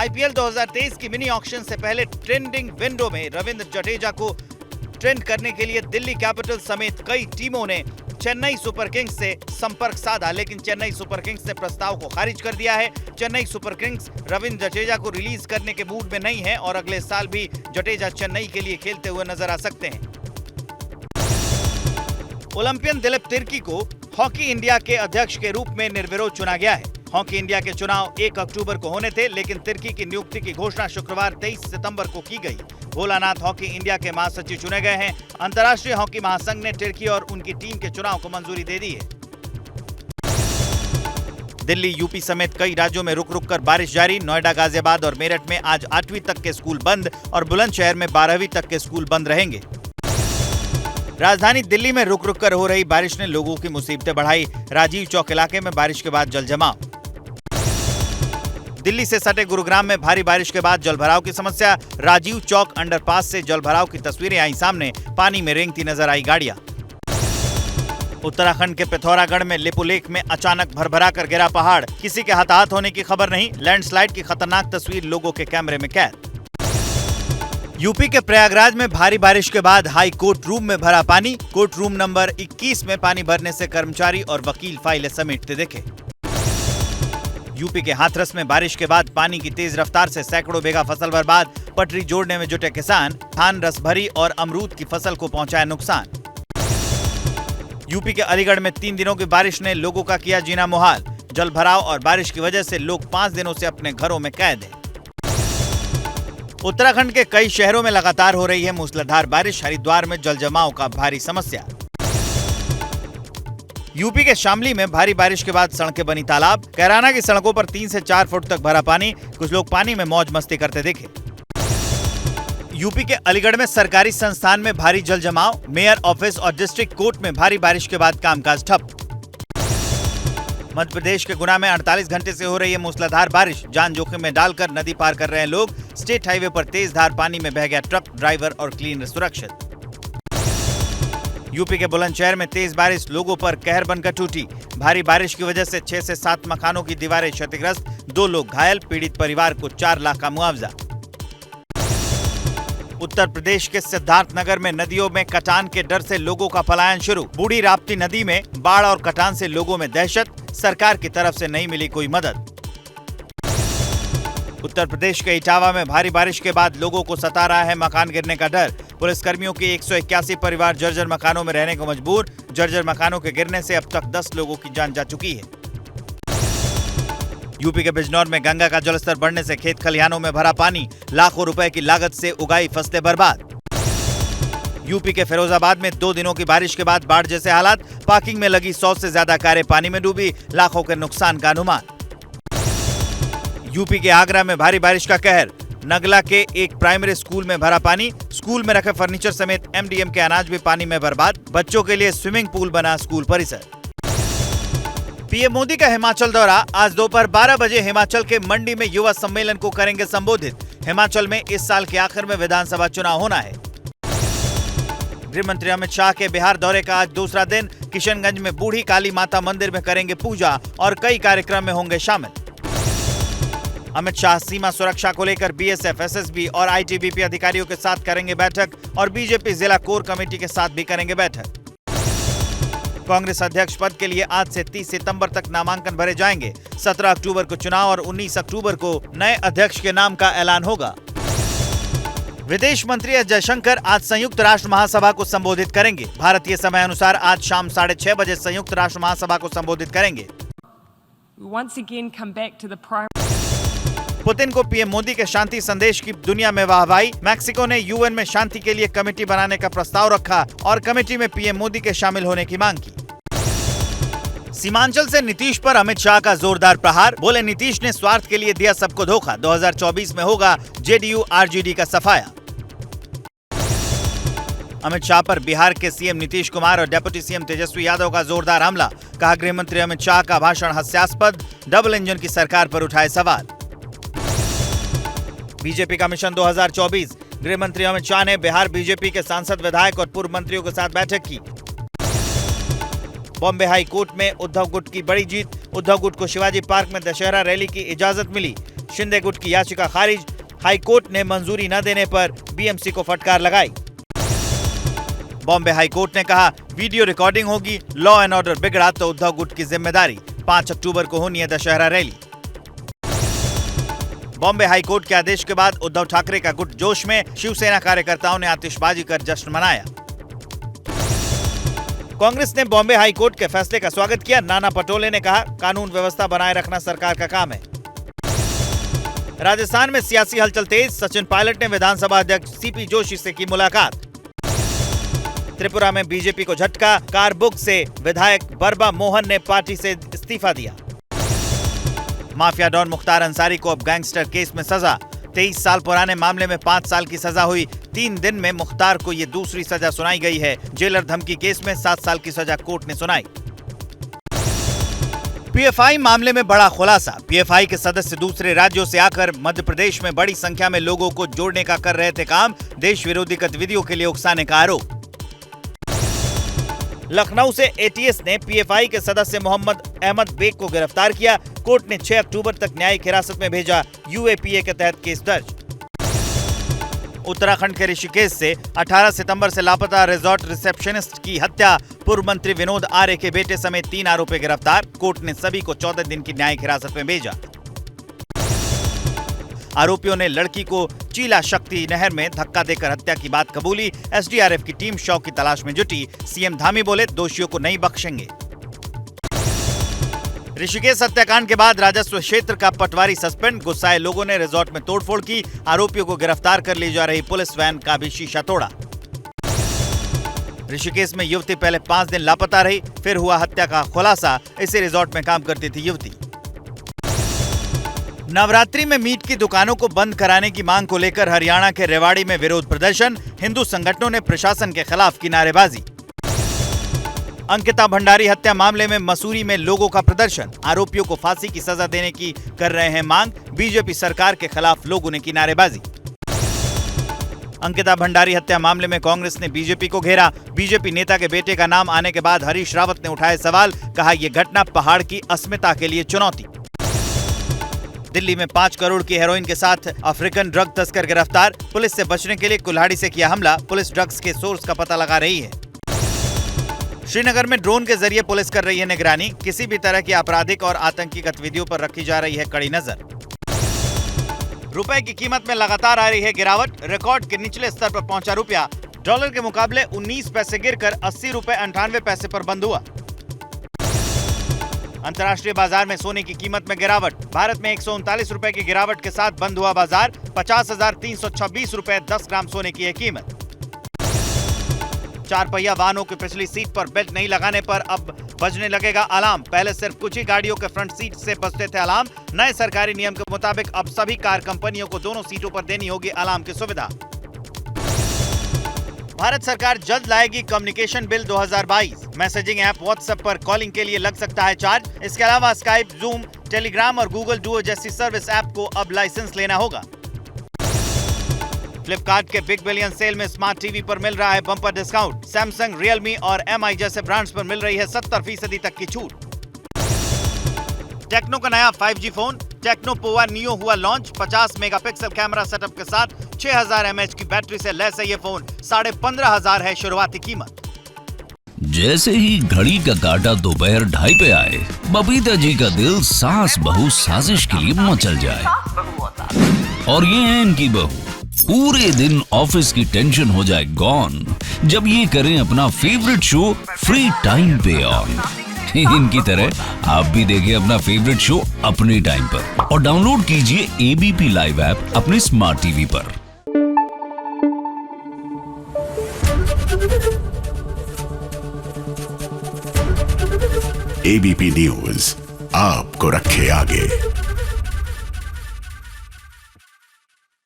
IPL 2023 की mini auction से पहले ट्रेंडिंग विंडो में रविंद्र जडेजा को ट्रेंड करने के लिए दिल्ली कैपिटल्स समेत कई टीमों ने चेन्नई सुपर किंग्स से संपर्क साधा, लेकिन चेन्नई सुपर किंग्स ने प्रस्ताव को खारिज कर दिया है। चेन्नई सुपर किंग्स रविंद्र जडेजा को रिलीज करने के मूड में नहीं है और अगले साल भी जडेजा चेन्नई के लिए खेलते हुए नजर आ सकते हैं। ओलंपियन दिलीप तिर्की को हॉकी इंडिया के अध्यक्ष के रूप में निर्विरोध चुना गया है। हॉकी इंडिया के चुनाव 1 अक्टूबर को होने थे, लेकिन तिर्की की नियुक्ति की घोषणा शुक्रवार 23 सितंबर को की गई। भोलानाथ हॉकी इंडिया के महासचिव चुने गए हैं। अंतर्राष्ट्रीय हॉकी महासंघ ने तिर्की और उनकी टीम के चुनाव को मंजूरी दे दी है। दिल्ली, यूपी समेत कई राज्यों में रुक रुक कर बारिश जारी। नोएडा, गाजियाबाद और मेरठ में आज 8वीं तक के स्कूल बंद और बुलंदशहर में 12वीं तक के स्कूल बंद रहेंगे। राजधानी दिल्ली में रुक रुक कर हो रही बारिश ने लोगों की मुसीबतें बढ़ाई। राजीव चौक इलाके में बारिश के बाद जल जमाव। दिल्ली से सटे गुरुग्राम में भारी बारिश के बाद जलभराव की समस्या। राजीव चौक अंडरपास से जलभराव की तस्वीरें आई सामने। पानी में रेंगती नजर आई गाड़ियां। उत्तराखंड के पिथौरागढ़ में लिपुलेख में अचानक भरभरा कर गिरा पहाड़। किसी के हताहत होने की खबर नहीं। लैंडस्लाइड की खतरनाक तस्वीर लोगों के कैमरे में कैद। यूपी के प्रयागराज में भारी बारिश के बाद हाई कोर्ट रूम में भरा पानी। कोर्ट रूम नंबर 21 में पानी भरने से कर्मचारी और वकील फाइलें समेटते दिखे। यूपी के हाथरस में बारिश के बाद पानी की तेज रफ्तार से सैकड़ों बीघा फसल बर्बाद। पटरी जोड़ने में जुटे किसान। धान, रसभरी और अमरूद की फसल को पहुंचाया नुकसान। यूपी के अलीगढ़ में 3 दिनों की बारिश ने लोगों का किया जीना मुहाल। जल भराव और बारिश की वजह से लोग 5 दिनों से अपने घरों में कैद हैं। उत्तराखंड के कई शहरों में लगातार हो रही है मूसलाधार बारिश। हरिद्वार में जल जमाव का भारी समस्या। यूपी के शामली में भारी बारिश के बाद सड़कें बनी तालाब। कैराना की सड़कों पर 3 से 4 फुट तक भरा पानी। कुछ लोग पानी में मौज मस्ती करते दिखे। यूपी के अलीगढ़ में सरकारी संस्थान में भारी जल जमाव। मेयर ऑफिस और डिस्ट्रिक्ट कोर्ट में भारी बारिश के बाद कामकाज ठप। मध्य प्रदेश के गुना में 48 घंटे से हो रही है मूसलाधार बारिश। जान जोखिम में डालकर नदी पार कर रहे हैं लोग। स्टेट हाईवे पर तेज धार पानी में बह गया ट्रक। ड्राइवर और क्लीनर सुरक्षित। यूपी के बुलंदशहर में तेज बारिश लोगों पर कहर बनकर टूटी। भारी बारिश की वजह से 6 से 7 मकानों की दीवारें क्षतिग्रस्त। 2 लोग घायल। पीड़ित परिवार को 4 लाख का मुआवजा। उत्तर प्रदेश के सिद्धार्थनगर में नदियों में कटान के डर से लोगों का पलायन शुरू। बूढ़ी राप्ती नदी में बाढ़ और कटान से लोगों में दहशत। सरकार की तरफ से नहीं मिली कोई मदद। उत्तर प्रदेश के इटावा में भारी बारिश के बाद लोगों को सता रहा है मकान गिरने का डर। पुलिसकर्मियों के 181 परिवार जर्जर मकानों में रहने को मजबूर। जर्जर मकानों के गिरने से अब तक 10 लोगों की जान जा चुकी है। यूपी के बिजनौर में गंगा का जलस्तर बढ़ने से खेत खलिहानों में भरा पानी। लाखों रुपए की लागत से उगाई फसलें बर्बाद। यूपी के फिरोजाबाद में 2 दिनों की बारिश के बाद बाढ़ जैसे हालात। पार्किंग में लगी 100 से ज्यादा कारें पानी में डूबी। लाखों के नुकसान का अनुमान। यूपी के आगरा में भारी बारिश का कहर। नगला के एक प्राइमरी स्कूल में भरा पानी। स्कूल में रखे फर्नीचर समेत एमडीएम के अनाज भी पानी में बर्बाद। बच्चों के लिए स्विमिंग पूल बना स्कूल परिसर। पीएम मोदी का हिमाचल दौरा। आज दोपहर 12 बजे हिमाचल के मंडी में युवा सम्मेलन को करेंगे संबोधित। हिमाचल में इस साल के आखिर में विधानसभा चुनाव होना है। गृह मंत्री अमित शाह के बिहार दौरे का आज दूसरा दिन। किशनगंज में बूढ़ी काली माता मंदिर में करेंगे पूजा और कई कार्यक्रम में होंगे शामिल। अमित शाह सीमा सुरक्षा को लेकर बीएसएफ, एसएसबी और आईटीबीपी अधिकारियों के साथ करेंगे बैठक और बीजेपी जिला कोर कमेटी के साथ भी करेंगे बैठक। कांग्रेस अध्यक्ष पद के लिए आज से 30 सितंबर तक नामांकन भरे जाएंगे। 17 अक्टूबर को चुनाव और 19 अक्टूबर को नए अध्यक्ष के नाम का ऐलान होगा। विदेश मंत्री एस जयशंकर आज संयुक्त राष्ट्र महासभा को संबोधित करेंगे। भारतीय समय अनुसार आज शाम 6:30 बजे संयुक्त राष्ट्र महासभा को संबोधित करेंगे। पुतिन को पीएम मोदी के शांति संदेश की दुनिया में वाहवाही। मैक्सिको ने यूएन में शांति के लिए कमेटी बनाने का प्रस्ताव रखा और कमेटी में पीएम मोदी के शामिल होने की मांग की। सीमांचल से नीतीश पर अमित शाह का जोरदार प्रहार। बोले नीतीश ने स्वार्थ के लिए दिया सबको धोखा। 2024 में होगा जेडीयू आरजेडी का सफाया। अमित शाह पर बिहार के सीएम नीतीश कुमार और डिप्टी सीएम तेजस्वी यादव का जोरदार हमला। कहा गृह मंत्री अमित शाह का भाषण हास्यास्पद। डबल इंजन की सरकार पर उठाए सवाल। बीजेपी का मिशन 2024। गृह मंत्री अमित शाह ने बिहार बीजेपी के सांसद, विधायक और पूर्व मंत्रियों के साथ बैठक की। बॉम्बे हाई कोर्ट में उद्धव गुट की बड़ी जीत। उद्धव गुट को शिवाजी पार्क में दशहरा रैली की इजाजत मिली। शिंदे गुट की याचिका खारिज, हाईकोर्ट ने मंजूरी न देने पर बीएमसी को फटकार लगाई। बॉम्बे हाईकोर्ट ने कहा वीडियो रिकॉर्डिंग होगी, लॉ एंड ऑर्डर बिगड़ा तो उद्धव गुट की जिम्मेदारी, 5 अक्टूबर को होनी है दशहरा रैली। बॉम्बे हाईकोर्ट के आदेश के बाद उद्धव ठाकरे का गुट जोश में, शिवसेना कार्यकर्ताओं ने आतिशबाजी कर जश्न मनाया। कांग्रेस ने बॉम्बे हाईकोर्ट के फैसले का स्वागत किया। नाना पटोले ने कहा कानून व्यवस्था बनाए रखना सरकार का काम है। राजस्थान में सियासी हलचल तेज, सचिन पायलट ने विधानसभा अध्यक्ष सीपी जोशी से की मुलाकात। त्रिपुरा में बीजेपी को झटका, कारबुक से विधायक बरबा मोहन ने पार्टी से इस्तीफा दिया। माफिया डॉन मुख्तार अंसारी को अब गैंगस्टर केस में सजा, 23 साल पुराने मामले में 5 साल की सजा हुई। 3 दिन में मुख्तार को ये दूसरी सजा सुनाई गई है। जेलर धमकी केस में 7 साल की सजा कोर्ट ने सुनाई। पीएफआई मामले में बड़ा खुलासा, पीएफआई के सदस्य दूसरे राज्यों से आकर मध्य प्रदेश में बड़ी संख्या में लोगों को जोड़ने का कर रहे थे काम, देश विरोधी गतिविधियों के लिए उकसाने का आरोप। लखनऊ से एटीएस ने पीएफआई के सदस्य मोहम्मद अहमद बेग को गिरफ्तार किया। कोर्ट ने 6 अक्टूबर तक न्यायिक हिरासत में भेजा, यूएपीए के तहत केस दर्ज। उत्तराखंड के ऋषिकेश से 18 सितंबर से लापता रिजॉर्ट रिसेप्शनिस्ट की हत्या, पूर्व मंत्री विनोद आर्य के बेटे समेत 3 आरोपी गिरफ्तार। कोर्ट ने सभी को 14 दिन की न्यायिक हिरासत में भेजा। आरोपियों ने लड़की को चीला शक्ति नहर में धक्का देकर हत्या की बात कबूली। एसडीआरएफ की टीम शव की तलाश में जुटी। सीएम धामी बोले दोषियों को नहीं बख्शेंगे। ऋषिकेश हत्याकांड के बाद राजस्व क्षेत्र का पटवारी सस्पेंड, गुस्साए लोगों ने रिजॉर्ट में तोड़फोड़ की। आरोपियों को गिरफ्तार कर ली जा रही पुलिस वैन का भी शीशा तोड़ा। ऋषिकेश में युवती पहले 5 दिन लापता रही, फिर हुआ हत्या का खुलासा। इसी रिजॉर्ट में काम करती थी युवती। नवरात्रि में मीट की दुकानों को बंद कराने की मांग को लेकर हरियाणा के रेवाड़ी में विरोध प्रदर्शन, हिंदू संगठनों ने प्रशासन के खिलाफ की नारेबाजी। अंकिता भंडारी हत्या मामले में मसूरी में लोगों का प्रदर्शन, आरोपियों को फांसी की सजा देने की कर रहे हैं मांग, बीजेपी सरकार के खिलाफ लोगों ने की नारेबाजी। अंकिता भंडारी हत्या मामले में कांग्रेस ने बीजेपी को घेरा, बीजेपी नेता के बेटे का नाम आने के बाद हरीश रावत ने उठाए सवाल, कहा यह घटना पहाड़ की अस्मिता के लिए चुनौती। दिल्ली में 5 करोड़ की हेरोइन के साथ अफ्रीकन ड्रग तस्कर गिरफ्तार, पुलिस से बचने के लिए कुल्हाड़ी से किया हमला, पुलिस ड्रग्स के सोर्स का पता लगा रही है। श्रीनगर में ड्रोन के जरिए पुलिस कर रही है निगरानी, किसी भी तरह की आपराधिक और आतंकी गतिविधियों पर रखी जा रही है कड़ी नजर। रुपए की कीमत में लगातार आ रही है गिरावट, रिकॉर्ड के निचले स्तर पर पहुंचा रुपया, डॉलर के मुकाबले 19 पैसे गिरकर 80 रुपए 98 पैसे पर बंद हुआ। अंतर्राष्ट्रीय बाजार में सोने की कीमत में गिरावट, भारत में 139 रुपए की गिरावट के साथ बंद हुआ बाजार, 50,326 रुपए 10 ग्राम सोने की है कीमत। 4 पहिया वाहनों की पिछली सीट पर बेल्ट नहीं लगाने पर अब बजने लगेगा अलार्म, पहले सिर्फ कुछ ही गाड़ियों के फ्रंट सीट से बजते थे अलार्म, नए सरकारी नियम के मुताबिक अब सभी कार कंपनियों को दोनों सीटों पर देनी होगी अलार्म की सुविधा। भारत सरकार जल्द लाएगी communication bill 2022, messaging app WhatsApp पर कॉलिंग के लिए लग सकता है चार्ज। इसके अलावा स्काइप, जूम, टेलीग्राम और गूगल डुओ जैसी सर्विस ऐप को अब लाइसेंस लेना होगा। फ्लिपकार्ट के बिग बिलियन सेल में स्मार्ट टीवी पर मिल रहा है बम्पर डिस्काउंट, सैमसंग, रियलमी और एमआई जैसे ब्रांड्स पर मिल रही है 70% तक की छूट। टेक्नो का नया 5G phone techno Pova neo हुआ लॉन्च, 50 मेगापिक्सल कैमरा सेटअप के साथ 6000 mAh की बैटरी से लैस है ये फोन, 15,500 है शुरुआती कीमत। जैसे ही घड़ी का काटा दोपहर 2:30 पे आए, बबीता जी का दिल सास बहू साजिश के लिए मचल जाए। और ये है इनकी बहू, पूरे दिन ऑफिस की टेंशन हो जाए गॉन जब ये करें अपना फेवरेट शो फ्री टाइम पे ऑन। इनकी तरह आप भी देखिए अपना फेवरेट शो अपने टाइम पर और डाउनलोड कीजिए एबीपी लाइव ऐप अपने स्मार्ट टीवी पर। एबीपी न्यूज आपको रखे आगे।